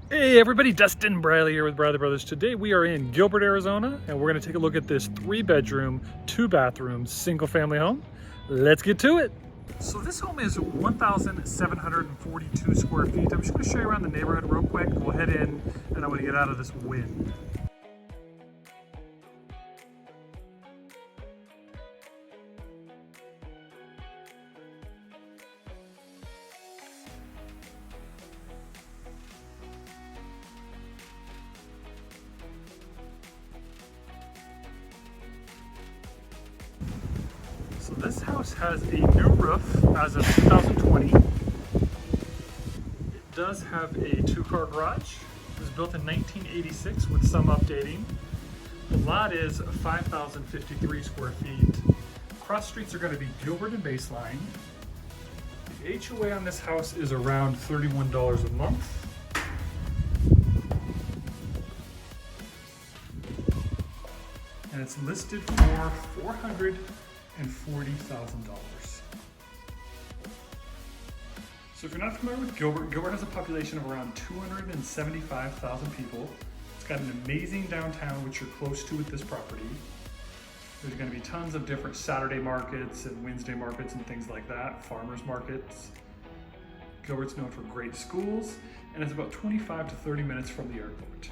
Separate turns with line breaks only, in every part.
Hey everybody, Dustin Briley here with Briley Brothers. Today we are in Gilbert, Arizona, and we're going to take a look at this 3-bedroom, 2-bathroom, single-family home. Let's get to it. So this home is 1,742 square feet. I'm just going to show you around the neighborhood real quick. We'll head in, and I'm going to get out of this wind. So this house has a new roof as of 2020. It does have a 2-car garage. It was built in 1986 with some updating. The lot is 5,053 square feet. Cross streets are going to be Gilbert and Baseline. The HOA on this house is around $31 a month. And it's listed for $440,000. So if you're not familiar with Gilbert, Gilbert has a population of around 275,000 people. It's got an amazing downtown, which you're close to with this property. There's going to be tons of different Saturday markets and Wednesday markets and things like that, farmers markets. Gilbert's known for great schools, and it's about 25 to 30 minutes from the airport.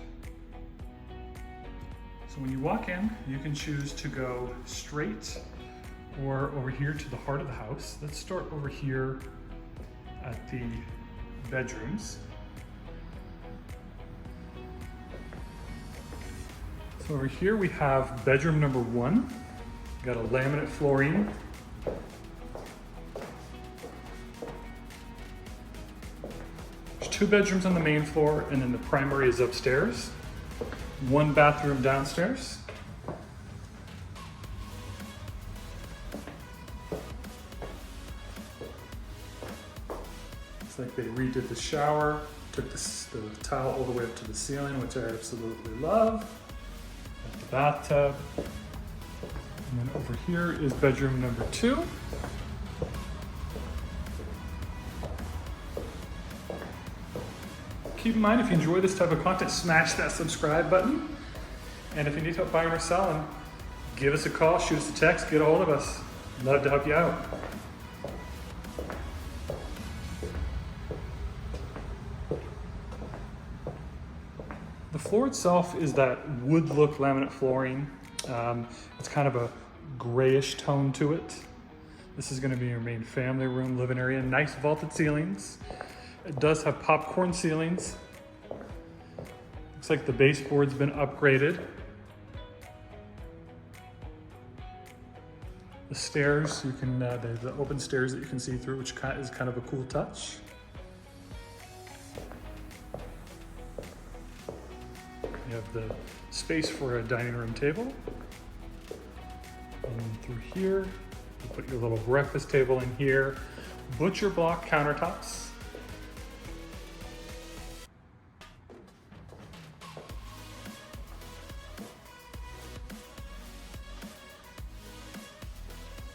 So when you walk in, you can choose to go straight or over here to the heart of the house. Let's start over here at the bedrooms. So over here we have bedroom number 1. Got a laminate flooring. There's 2 bedrooms on the main floor, and then the primary is upstairs. 1 bathroom downstairs. Looks like they redid the shower, took the tile all the way up to the ceiling, which I absolutely love. Got the bathtub. And then over here is bedroom number 2. Keep in mind, if you enjoy this type of content, smash that subscribe button. And if you need help buying or selling, give us a call, shoot us a text, get a hold of us. Love to help you out. The floor itself is that wood look laminate flooring. It's kind of a grayish tone to it. This is going to be your main family room, living area. Nice vaulted ceilings. It does have popcorn ceilings. Looks like the baseboard's been upgraded. The stairs, you can the open stairs that you can see through, which is kind of a cool touch. You have the space for a dining room table. And through here, you put your little breakfast table in here. Butcher block countertops.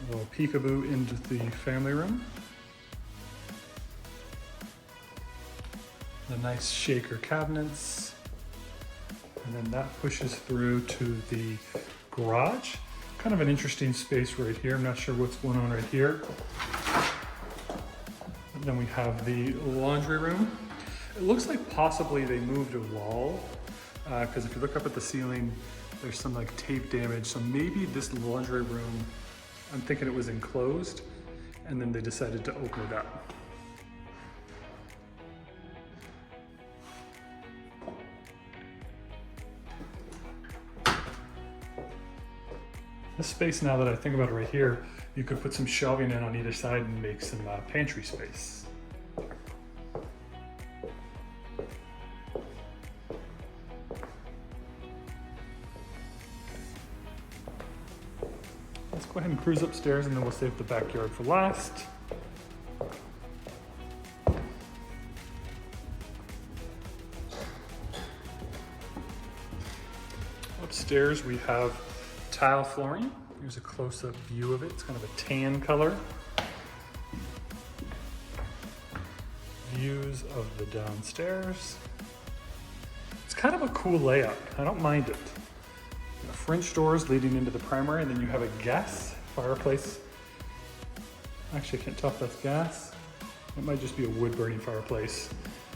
A little peekaboo into the family room. The nice shaker cabinets. And then that pushes through to the garage. Kind of an interesting space right here. I'm not sure what's going on right here. And then we have the laundry room. It looks like possibly they moved a wall, because if you look up at the ceiling, there's some like tape damage. So maybe this laundry room, I'm thinking it was enclosed, and then they decided to open it up. This space, now that I think about it right here, you could put some shelving in on either side and make some pantry space. Let's go ahead and cruise upstairs, and then we'll save the backyard for last. Upstairs we have tile flooring. Here's a close-up view of it. It's kind of a tan color. Views of the downstairs. kind of a cool layout. I don't mind it. French doors leading into the primary, and then you have a gas fireplace. Actually, I can't tell if that's gas. It might just be a wood burning fireplace.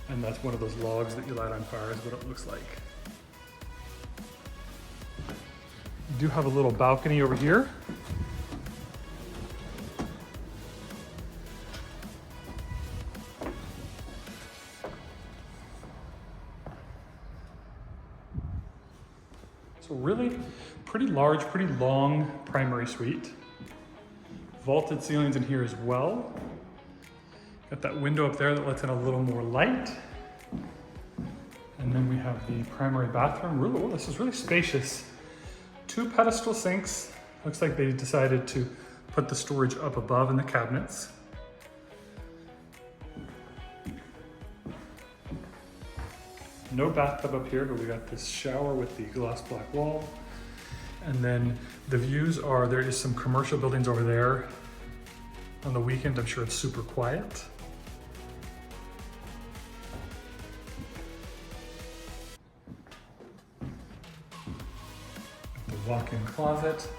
And that's one of those logs that you light on fire is what it looks like. You do have a little balcony over here. So really pretty large, pretty long primary suite. Vaulted ceilings in here as well. Got that window up there that lets in a little more light. And then we have the primary bathroom. Really, oh, this is really spacious. 2 pedestal sinks. Looks like they decided to put the storage up above in the cabinets. No bathtub up here, but we got this shower with the gloss black wall. And then the views are, there is some commercial buildings over there. On the weekend, I'm sure it's super quiet. The walk-in closet.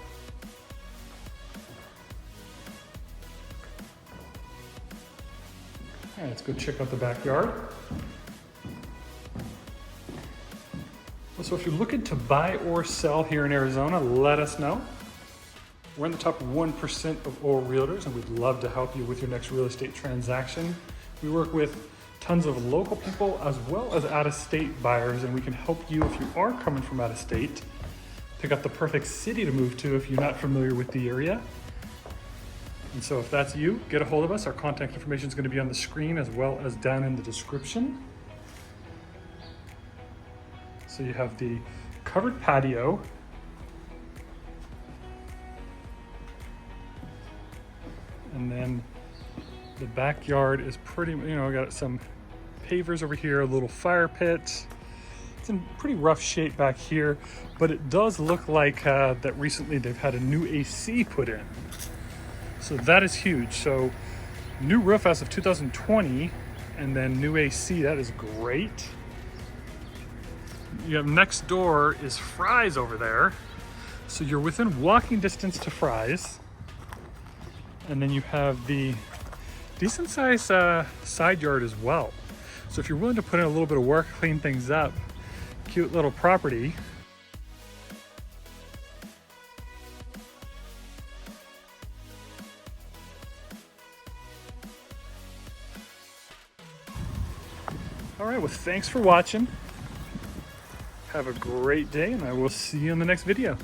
All right, let's go check out the backyard. So if you're looking to buy or sell here in Arizona, let us know. We're in the top 1% of all realtors, and we'd love to help you with your next real estate transaction. We work with tons of local people as well as out-of-state buyers, and we can help you if you are coming from out of state. Pick up the perfect city to move to if you're not familiar with the area. And so if that's you, get a hold of us. Our contact information is going to be on the screen as well as down in the description. So you have the covered patio. And then the backyard is pretty, got some pavers over here, a little fire pit. It's in pretty rough shape back here, but it does look like that recently they've had a new AC put in. So that is huge. So new roof as of 2020, and then new AC, that is great. You have next door is Fry's over there. So you're within walking distance to Fry's. And then you have the decent size side yard as well. So if you're willing to put in a little bit of work, clean things up, cute little property. All right, well, thanks for watching. Have a great day, and I will see you in the next video.